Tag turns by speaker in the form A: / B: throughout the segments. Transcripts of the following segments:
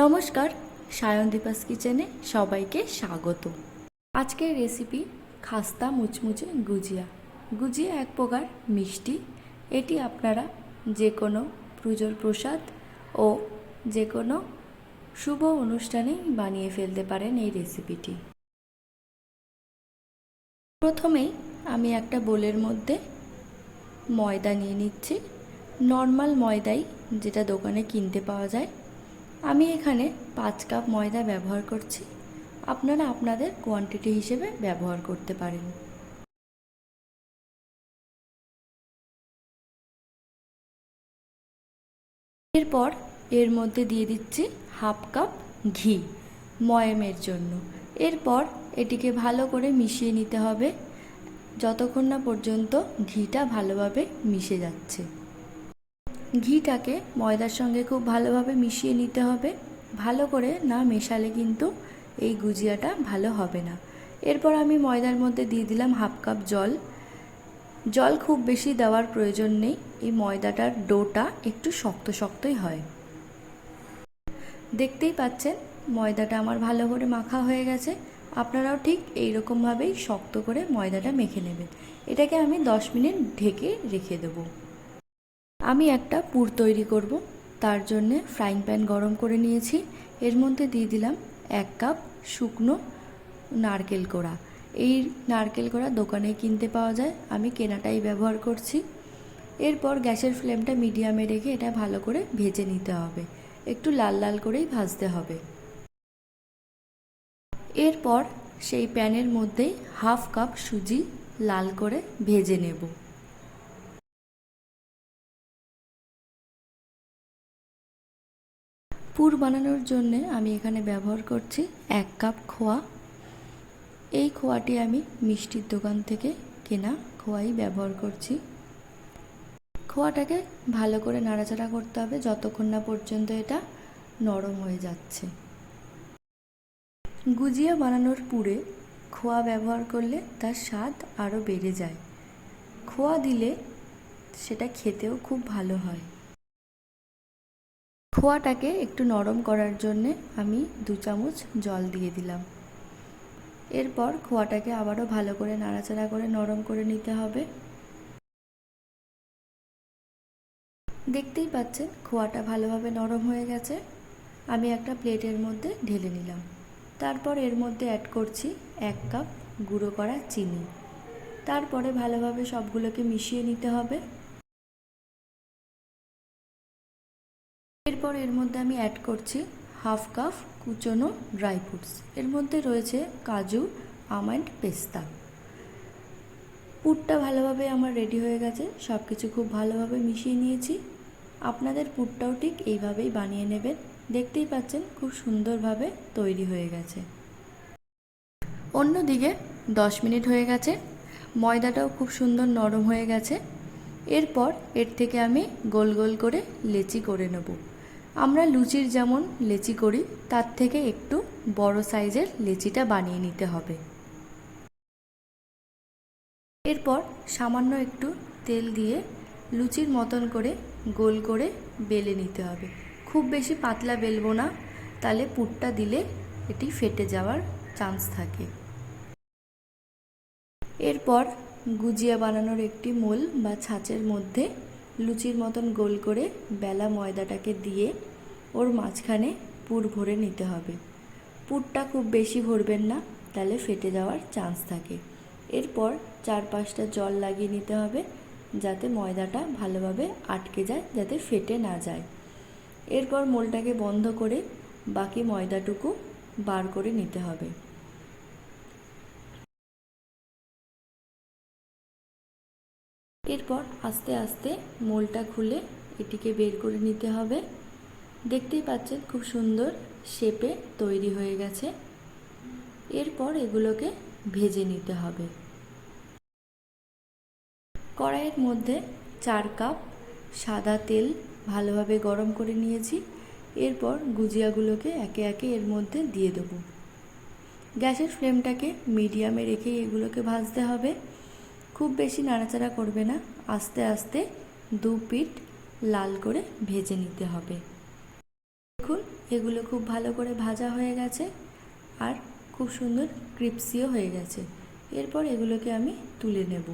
A: নমস্কার, সায়নদীপাস কিচেনে সবাইকে স্বাগত। আজকের রেসিপি খাস্তা মুচমুচে গুজিয়া। গুজিয়া এক প্রকার মিষ্টি। এটি আপনারা যে কোনো পুজোর প্রসাদ ও যে কোনো শুভ অনুষ্ঠানেই বানিয়ে ফেলতে পারেন এই রেসিপিটি। প্রথমেই আমি একটা বোলের মধ্যে ময়দা নিয়ে নিচ্ছি। নর্মাল ময়দাই, যেটা দোকানে কিনতে পাওয়া যায়। আমি এখানে 5 কাপ ময়দা ব্যবহার করছি। আপনারা আপনাদের কোয়ান্টিটি হিসেবে ব্যবহার করতে পারেন। এরপর এর মধ্যে দিয়ে দিচ্ছি হাফ কাপ ঘি ময়ামের জন্য। এরপর এটিকে ভালো করে মিশিয়ে নিতে হবে যতক্ষণ না পর্যন্ত ঘিটা ভালোভাবে মিশে যাচ্ছে। ঘিটাকে ময়দার সঙ্গে খুব ভালোভাবে মিশিয়ে নিতে হবে। ভালো করে না মেশালে কিন্তু এই গুজিয়াটা ভালো হবে না। এরপর আমি ময়দার মধ্যে দিয়ে দিলাম হাফ কাপ জল। জল খুব বেশি দেওয়ার প্রয়োজন নেই, এই ময়দাটার ডোটা একটু শক্ত শক্তই হয়। দেখতেই পাচ্ছেন ময়দাটা আমার ভালো করে মাখা হয়ে গেছে। আপনারাও ঠিক এইরকমভাবেই শক্ত করে ময়দাটা মেখে নেবেন। এটাকে আমি 10 মিনিট ঢেকে রেখে দেবো। আমি একটা পুর তৈরি করব, তার জন্যে ফ্রাইং প্যান গরম করে নিয়েছি। এর মধ্যে দিয়ে দিলাম 1 কাপ শুকনো নারকেল কোড়া। এই নারকেল কোড়া দোকানে কিনতে পাওয়া যায়, আমি কেনাটাই ব্যবহার করছি। এরপর গ্যাসের ফ্লেমটা মিডিয়ামে রেখে এটা ভালো করে ভেজে নিতে হবে। একটু লাল লাল করেই ভাজতে হবে। এরপর সেই প্যানের মধ্যেই হাফ কাপ সুজি লাল করে ভেজে নেব। পুর বানানোর জন্যে আমি এখানে ব্যবহার করছি 1 কাপ খোয়া। এই খোয়াটি আমি মিষ্টির দোকান থেকে কেনা খোয়াই ব্যবহার করছি। খোয়াটাকে ভালো করে নাড়াচাড়া করতে হবে যতক্ষণ না পর্যন্ত এটা নরম হয়ে যাচ্ছে। গুজিয়া বানানোর পুরে খোয়া ব্যবহার করলে তার স্বাদ আরও বেড়ে যায়। খোয়া দিলে সেটা খেতেও খুব ভালো হয়। খোয়াটাকে একটু নরম করার জন্যে আমি 2 চামচ জল দিয়ে দিলাম। এরপর খোয়াটাকে আবারও ভালো করে নাড়াচাড়া করে নরম করে নিতে হবে। দেখতেই পাচ্ছেন খোয়াটা ভালোভাবে নরম হয়ে গেছে। আমি একটা প্লেটের মধ্যে ঢেলে নিলাম। তারপর এর মধ্যে অ্যাড করছি 1 কাপ গুঁড়ো করা চিনি। তারপরে ভালোভাবে সবগুলোকে মিশিয়ে নিতে হবে। এরপর এর মধ্যে আমি অ্যাড করছি হাফ কাপ কুচনো ড্রাই ফ্রুটস। এর মধ্যে রয়েছে কাজু, আমন্ড, পেস্তা। পুরটা ভালোভাবে আমার রেডি হয়ে গেছে। সব কিছু খুব ভালোভাবে মিশিয়ে নিয়েছি। আপনাদের পুরটাও ঠিক এইভাবেই বানিয়ে নেবেন। দেখতেই পাচ্ছেন খুব সুন্দরভাবে তৈরি হয়ে গেছে। অন্যদিকে 10 মিনিট হয়ে গেছে, ময়দাটাও খুব সুন্দর নরম হয়ে গেছে। এরপর এর থেকে আমি গোল গোল করে লেচি করে নেব। আমরা লুচির যেমন লেচি করি তার থেকে একটু বড় সাইজের লেচিটা বানিয়ে নিতে হবে। এরপর সামান্য একটু তেল দিয়ে লুচির মতন করে গোল করে বেলে নিতে হবে। খুব বেশি পাতলা বেলবো না, তাহলে পুরটা দিলে এটি ফেটে যাওয়ার চান্স থাকে। এরপর গুজিয়া বানানোর একটি মোল বা ছাঁচের মধ্যে লুচির মতন গোল করে বেলা ময়দাটাকে দিয়ে ওর মাঝখানে পুর ভরে নিতে হবে। পুরটা খুব বেশি ভরবেন না, তাহলে ফেটে যাওয়ার চান্স থাকে। এরপর 4-5টা জল লাগিয়ে নিতে হবে যাতে ময়দাটা ভালোভাবে আটকে যায়, যাতে ফেটে না যায়। এরপর মোলটাকে বন্ধ করে বাকি ময়দাটুকু বার করে নিতে হবে। এরপর আস্তে আস্তে মোলটা খুলে এটিকে বের করে নিতে হবে। দেখতেই পাচ্ছেন খুব সুন্দর শেপে তৈরি হয়ে গেছে। এরপর এগুলোকে ভেজে নিতে হবে। কড়াইয়ের মধ্যে 4 কাপ সাদা তেল ভালোভাবে গরম করে নিয়েছি। এরপর গুজিয়াগুলোকে একে একে এর মধ্যে দিয়ে দেবো। গ্যাসের ফ্লেমটাকে মিডিয়ামে রেখে এগুলোকে ভাজতে হবে। খুব বেশি নাড়াচাড়া করবে না, আস্তে আস্তে 2 পিঠ লাল করে ভেজে নিতে হবে। দেখুন এগুলো খুব ভালো করে ভাজা হয়ে গেছে আর খুব সুন্দর ক্রিপসিও হয়ে গেছে। এরপর এগুলোকে আমি তুলে নেব।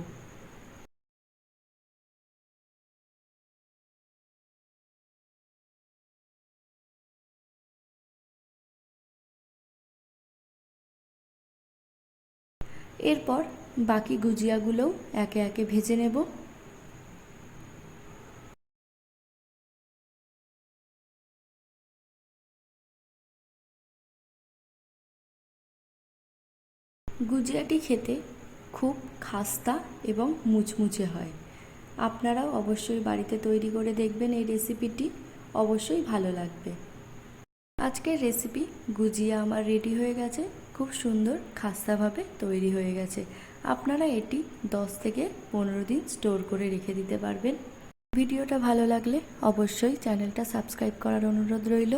A: এরপর বাকি গুজিয়াগুলোও একে একে ভেজে নেব। গুজিয়াটি খেতে খুব খাস্তা এবং মুচমুচে হয়। আপনারাও অবশ্যই বাড়িতে তৈরি করে দেখবেন, এই রেসিপিটি অবশ্যই ভালো লাগবে। আজকের রেসিপি গুজিয়া আমার রেডি হয়ে গেছে, খুব সুন্দর খাস্তাভাবে তৈরি হয়ে গেছে। আপনারা এটি 10 থেকে 15 দিন স্টোর করে রেখে দিতে পারবেন। ভিডিওটা ভালো লাগলে অবশ্যই চ্যানেলটা সাবস্ক্রাইব করার অনুরোধ রইল।